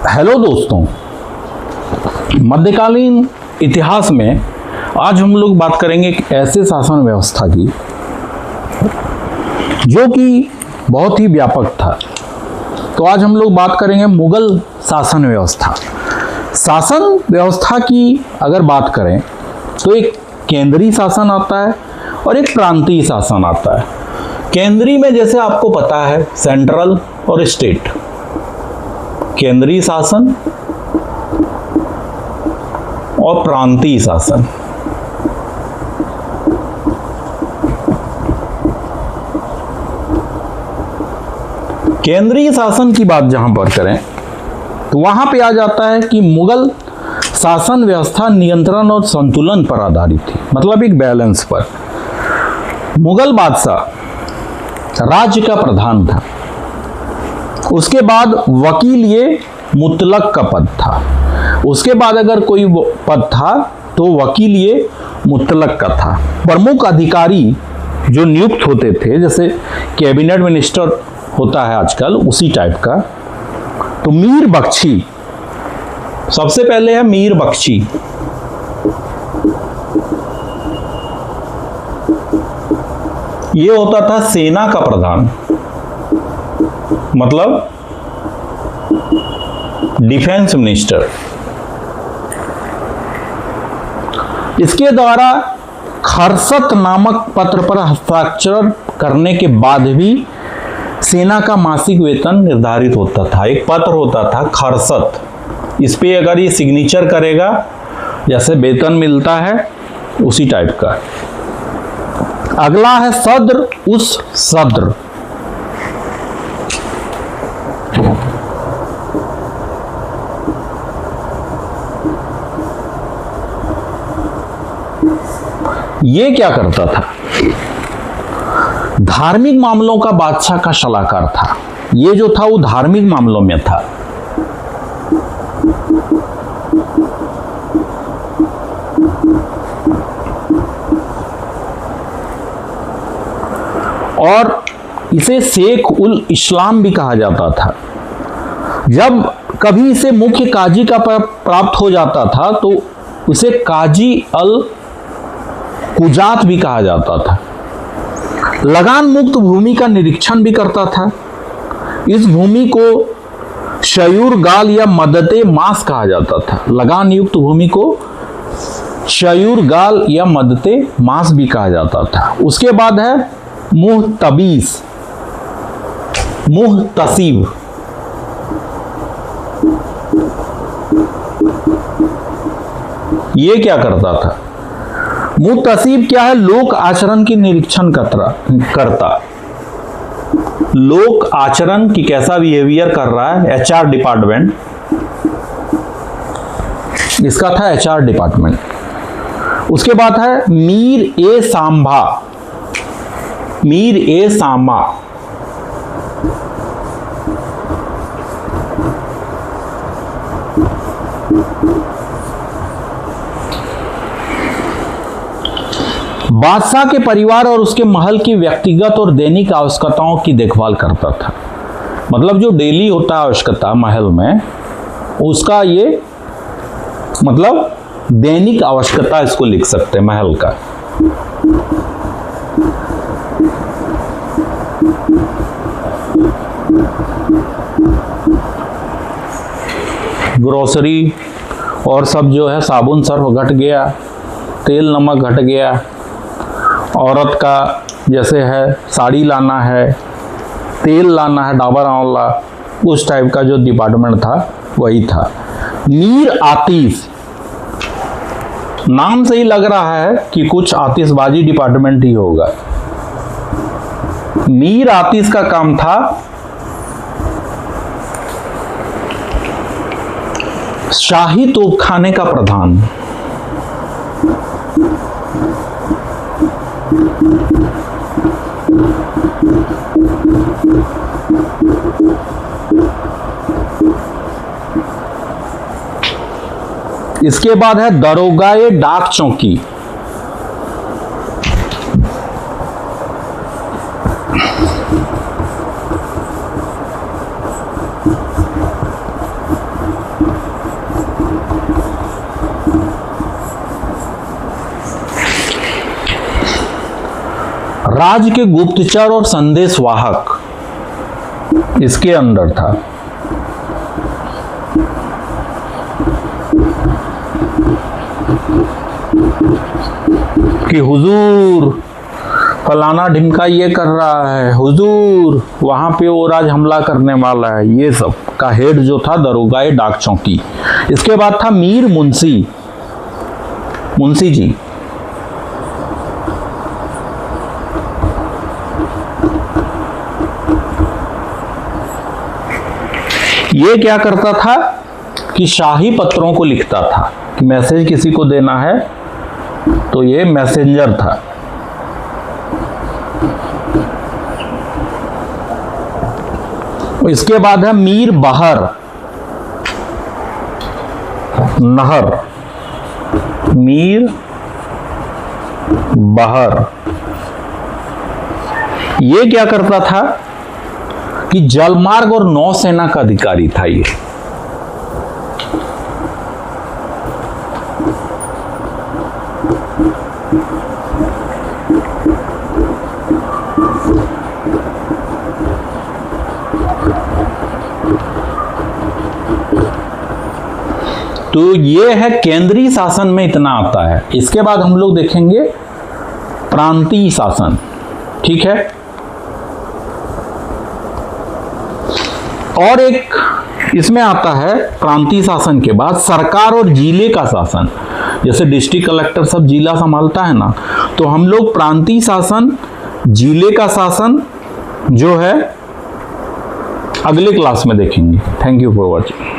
Hello दोस्तों, मध्यकालीन इतिहास में आज हम लोग बात करेंगे एक ऐसे शासन व्यवस्था की जो कि बहुत ही व्यापक था। तो आज हम लोग बात करेंगे मुगल शासन व्यवस्था। शासन व्यवस्था की अगर बात करें तो एक केंद्रीय शासन आता है और एक प्रांतीय शासन आता है। केंद्रीय में जैसे आपको पता है सेंट्रल और स्टेट, केंद्रीय शासन और प्रांतीय शासन। केंद्रीय शासन की बात जहां पर करें तो वहां पे आ जाता है कि मुगल शासन व्यवस्था नियंत्रण और संतुलन पर आधारित थी, मतलब एक बैलेंस पर। मुगल बादशाह राज्य का प्रधान था, उसके बाद वकील ये मुतलक का पद था, उसके बाद अगर कोई पद था तो वकील ये मुतलक का था। प्रमुख अधिकारी जो नियुक्त होते थे, जैसे कैबिनेट मिनिस्टर होता है आजकल, उसी टाइप का। तो मीर बख्शी, सबसे पहले है मीर बख्शी। ये होता था सेना का प्रधान, मतलब डिफेंस मिनिस्टर। इसके द्वारा खरसत नामक पत्र पर हस्ताक्षर करने के बाद भी सेना का मासिक वेतन निर्धारित होता था। एक पत्र होता था खरसत, इस पे अगर ये सिग्नेचर करेगा जैसे वेतन मिलता है उसी टाइप का। अगला है सद्र उस सद्र। ये क्या करता था? धार्मिक मामलों का बादशाह का सलाहकार था। ये जो था वो धार्मिक मामलों में था। और इसे शेख उल इस्लाम भी कहा जाता था। जब कभी इसे मुख्य काजी का प्राप्त हो जाता था तो उसे काजी अल कुजात भी कहा जाता था। लगान मुक्त भूमि का निरीक्षण भी करता था। इस भूमि को शयूर गाल या मदते मास कहा जाता था। लगान युक्त भूमि को शयूर गाल या मदते मास भी कहा जाता था। उसके बाद है मुहतबीस, मुहतसीब। ये क्या करता था? मुहतसीब क्या है? लोक आचरण की निरीक्षण करता। लोक आचरण की कैसा बिहेवियर कर रहा है, एचआर डिपार्टमेंट, इसका था एचआर डिपार्टमेंट। उसके बाद है मीर ए सांभा, मीर ए सांबा। बादशाह के परिवार और उसके महल की व्यक्तिगत और दैनिक आवश्यकताओं की देखभाल करता था। मतलब जो डेली होता है आवश्यकता महल में, उसका ये मतलब दैनिक आवश्यकता इसको लिख सकते हैं महल का। ग्रोसरी और सब जो है, साबुन सर्फ घट गया, तेल नमक घट गया। औरत का जैसे है साड़ी लाना है, तेल लाना है, डाबर आंवला, उस टाइप का जो डिपार्टमेंट था वही था। मीर आतिश, नाम से ही लग रहा है कि कुछ आतिशबाजी डिपार्टमेंट ही होगा। मीर आतिश का काम था शाही तोपखाने का प्रधान। इसके बाद है दरोगाए डाक चौकी। राज्य के गुप्तचर और संदेशवाहक इसके अंडर था। कि हुजूर फलाना ढिमका ये कर रहा है, हुजूर वहां पे वो राज हमला करने वाला है, ये सब का हेड जो था दरोगाए डाक चौकी। इसके बाद था मीर मुंशी जी। ये क्या करता था कि शाही पत्रों को लिखता था कि मैसेज किसी को देना है तो ये मैसेंजर था। इसके बाद है मीर बहर नहर, मीर बहर। ये क्या करता था कि जलमार्ग और नौसेना का अधिकारी था ये। तो ये है केंद्रीय शासन में इतना आता है। इसके बाद हम लोग देखेंगे प्रांतीय शासन, ठीक है। और एक इसमें आता है प्रांतीय शासन के बाद सरकार और जिले का शासन। जैसे डिस्ट्रिक्ट कलेक्टर सब जिला संभालता है ना, तो हम लोग प्रांतीय शासन, जिले का शासन जो है अगले क्लास में देखेंगे। Thank you for watching.